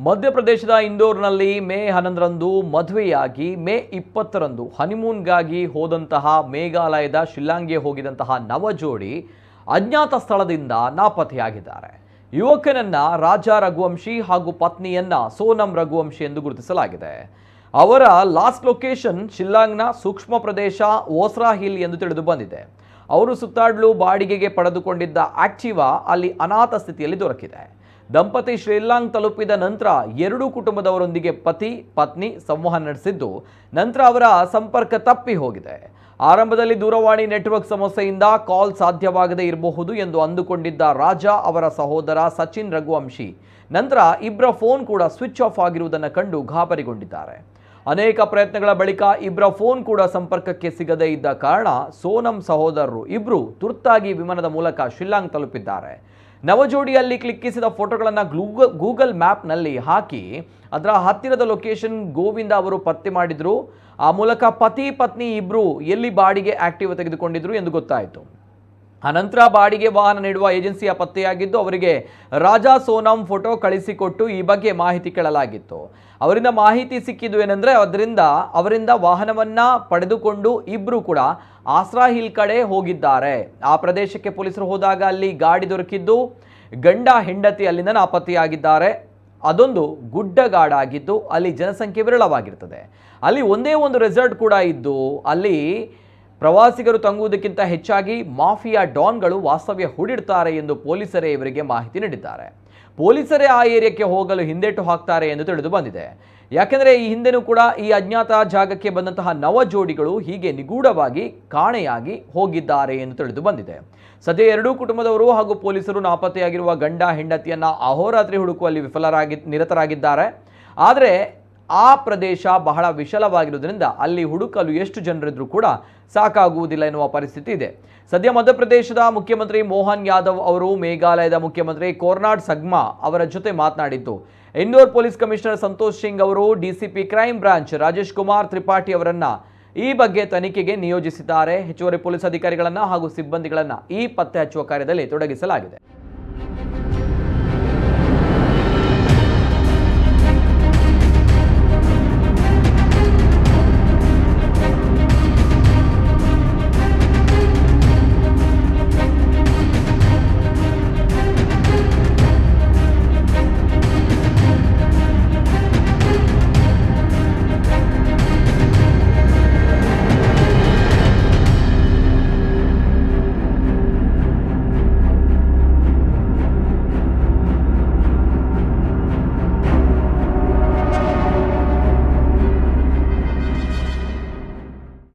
ಮಧ್ಯಪ್ರದೇಶದ ಇಂದೋರ್ನಲ್ಲಿ ಮೇ 11ರಂದು ಮದುವೆಯಾಗಿ ಮೇ 20ರಂದು ಹನಿಮೂನ್ಗಾಗಿ ಹೋದಂತಹ ಮೇಘಾಲಯದ ಶಿಲ್ಲಾಂಗ್ಗೆ ಹೋಗಿದಂತಹ ನವ ಜೋಡಿ ಅಜ್ಞಾತ ಸ್ಥಳದಿಂದ ನಾಪತ್ತೆಯಾಗಿದ್ದಾರೆ. ಯುವಕನನ್ನ ರಾಜಾ ರಘುವಂಶಿ ಹಾಗೂ ಪತ್ನಿಯನ್ನ ಸೋನಂ ರಘುವಂಶಿ ಎಂದು ಗುರುತಿಸಲಾಗಿದೆ. ಅವರ ಲಾಸ್ಟ್ ಲೊಕೇಶನ್ ಶಿಲ್ಲಾಂಗ್ನ ಸೂಕ್ಷ್ಮ ಪ್ರದೇಶ ಓಸ್ರಾ ಹಿಲ್ ಎಂದು ತಿಳಿದು ಬಂದಿದೆ. ಅವರು ಸುತ್ತಾಡಲು ಬಾಡಿಗೆಗೆ ಪಡೆದುಕೊಂಡಿದ್ದ ಆಕ್ಟಿವಾ ಅಲ್ಲಿ ಅನಾಥ ಸ್ಥಿತಿಯಲ್ಲಿ ದೊರಕಿದೆ. ದಂಪತಿ ಶಿಲ್ಲಾಂಗ್ ತಲುಪಿದ ನಂತರ ಎರಡೂ ಕುಟುಂಬದವರೊಂದಿಗೆ ಪತಿ ಪತ್ನಿ ಸಂವಹನ ನಡೆಸಿದ್ದು ನಂತರ ಅವರ ಸಂಪರ್ಕ ತಪ್ಪಿ ಹೋಗಿದೆ. ಆರಂಭದಲ್ಲಿ ದೂರವಾಣಿ ನೆಟ್ವರ್ಕ್ ಸಮಸ್ಯೆಯಿಂದ ಕಾಲ್ ಸಾಧ್ಯವಾಗದೇ ಇರಬಹುದು ಎಂದು ಅಂದುಕೊಂಡಿದ್ದ ರಾಜಾ ಅವರ ಸಹೋದರ ಸಚಿನ್ ರಘುವಂಶಿ ನಂತರ ಇಬ್ಬರ ಫೋನ್ ಕೂಡ ಸ್ವಿಚ್ ಆಫ್ ಆಗಿರುವುದನ್ನು ಕಂಡು ಗಾಬರಿಗೊಂಡಿದ್ದಾರೆ. ಅನೇಕ ಪ್ರಯತ್ನಗಳ ಬಳಿಕ ಇಬ್ಬರ ಫೋನ್ ಕೂಡ ಸಂಪರ್ಕಕ್ಕೆ ಸಿಗದೇ ಇದ್ದ ಕಾರಣ ಸೋನಂ ಸಹೋದರರು ಇಬ್ಬರು ತುರ್ತಾಗಿ ವಿಮಾನದ ಮೂಲಕ ಶಿಲ್ಲಾಂಗ್ ತಲುಪಿದ್ದಾರೆ. ನವಜೋಡಿಯಲ್ಲಿ ಕ್ಲಿಕ್ಕಿಸಿದ ಫೋಟೋಗಳನ್ನು ಗೂಗಲ್ ಮ್ಯಾಪ್ನಲ್ಲಿ ಹಾಕಿ ಅದರ ಹತ್ತಿರದ ಲೊಕೇಶನ್ ಗೋವಿಂದ ಅವರು ಪತ್ತೆ ಮಾಡಿದ್ರು. ಆ ಮೂಲಕ ಪತಿ ಪತ್ನಿ ಇಬ್ಬರು ಎಲ್ಲಿ ಬಾಡಿಗೆ ಆಕ್ಟಿವ್ ತೆಗೆದುಕೊಂಡಿದ್ರು ಎಂದು ಗೊತ್ತಾಯಿತು. ಅನಂತರ ಬಾಡಿಗೆ ವಾಹನ ನೀಡುವ ಏಜೆನ್ಸಿಯ ಪತ್ತೆಯಾಗಿದ್ದು ಅವರಿಗೆ ರಾಜಾ ಸೋನಂ ಫೋಟೋ ಕಳಿಸಿಕೊಟ್ಟು ಈ ಬಗ್ಗೆ ಮಾಹಿತಿ ಕೇಳಲಾಗಿತ್ತು. ಅವರಿಂದ ಮಾಹಿತಿ ಸಿಕ್ಕಿದ್ದು ಏನೆಂದರೆ ಅವರಿಂದ ವಾಹನವನ್ನ ಪಡೆದುಕೊಂಡು ಇಬ್ಬರು ಕೂಡ ಆಸ್ರಾ ಹಿಲ್ ಕಡೆ ಹೋಗಿದ್ದಾರೆ. ಆ ಪ್ರದೇಶಕ್ಕೆ ಪೊಲೀಸರು ಹೋದಾಗ ಅಲ್ಲಿ ಗಾಡಿ ದೊರಕಿದ್ದು ಗಂಡ ಹೆಂಡತಿ ಅಲ್ಲಿಂದ ನಾಪತ್ತೆಯಾಗಿದ್ದಾರೆ. ಅದೊಂದು ಗುಡ್ಡಗಾಡಾಗಿದ್ದು ಅಲ್ಲಿ ಜನಸಂಖ್ಯೆ ವಿರಳವಾಗಿರ್ತದೆ. ಅಲ್ಲಿ ಒಂದೇ ಒಂದು ರೆಸಾರ್ಟ್ ಕೂಡ ಇದ್ದು ಅಲ್ಲಿ ಪ್ರವಾಸಿಗರು ತಂಗುವುದಕ್ಕಿಂತ ಹೆಚ್ಚಾಗಿ ಮಾಫಿಯಾ ಡಾನ್ಗಳು ವಾಸ್ತವ್ಯ ಹೂಡಿಡ್ತಾರೆ ಎಂದು ಪೊಲೀಸರೇ ಇವರಿಗೆ ಮಾಹಿತಿ ನೀಡಿದ್ದಾರೆ. ಪೊಲೀಸರೇ ಆ ಏರಿಯಾಕ್ಕೆ ಹೋಗಲು ಹಿಂದೇಟು ಹಾಕ್ತಾರೆ ಎಂದು ತಿಳಿದು ಬಂದಿದೆ. ಯಾಕೆಂದರೆ ಈ ಹಿಂದೆನೂ ಕೂಡ ಈ ಅಜ್ಞಾತ ಜಾಗಕ್ಕೆ ಬಂದಂತಹ ನವ ಜೋಡಿಗಳು ಹೀಗೆ ನಿಗೂಢವಾಗಿ ಕಾಣೆಯಾಗಿ ಹೋಗಿದ್ದಾರೆ ಎಂದು ತಿಳಿದು ಬಂದಿದೆ. ಸದ್ಯ ಎರಡೂ ಕುಟುಂಬದವರು ಹಾಗೂ ಪೊಲೀಸರು ನಾಪತ್ತೆಯಾಗಿರುವ ಗಂಡ ಹೆಂಡತಿಯನ್ನ ಅಹೋರಾತ್ರಿ ಹುಡುಕುವಲ್ಲಿ ನಿರತರಾಗಿದ್ದಾರೆ. ಆದರೆ ಆ ಪ್ರದೇಶ ಬಹಳ ವಿಶಾಲವಾಗಿರುವುದರಿಂದ ಅಲ್ಲಿ ಹುಡುಕಲು ಎಷ್ಟು ಜನರಿದ್ರೂ ಕೂಡ ಸಾಕಾಗುವುದಿಲ್ಲ ಎನ್ನುವ ಪರಿಸ್ಥಿತಿ ಇದೆ. ಸದ್ಯ ಮಧ್ಯಪ್ರದೇಶದ ಮುಖ್ಯಮಂತ್ರಿ ಮೋಹನ್ ಯಾದವ್ ಅವರು ಮೇಘಾಲಯದ ಮುಖ್ಯಮಂತ್ರಿ ಕೊರ್ನಾಡ್ ಸಂಗ್ಮಾ ಅವರ ಜೊತೆ ಮಾತನಾಡಿದ್ದು ಇಂದೋರ್ ಪೊಲೀಸ್ ಕಮಿಷನರ್ ಸಂತೋಷ್ ಸಿಂಗ್ ಅವರು DCP crime branch Rajesh Kumar Tripathi ಅವರನ್ನ ಈ ಬಗ್ಗೆ ತನಿಖೆಗೆ ನಿಯೋಜಿಸಿದ್ದಾರೆ. ಹೆಚ್ಚುವರಿ ಪೊಲೀಸ್ ಅಧಿಕಾರಿಗಳನ್ನ ಹಾಗೂ ಸಿಬ್ಬಂದಿಗಳನ್ನ ಈ ಪತ್ತೆ ಹಚ್ಚುವ ಕಾರ್ಯದಲ್ಲಿ ತೊಡಗಿಸಲಾಗಿದೆ.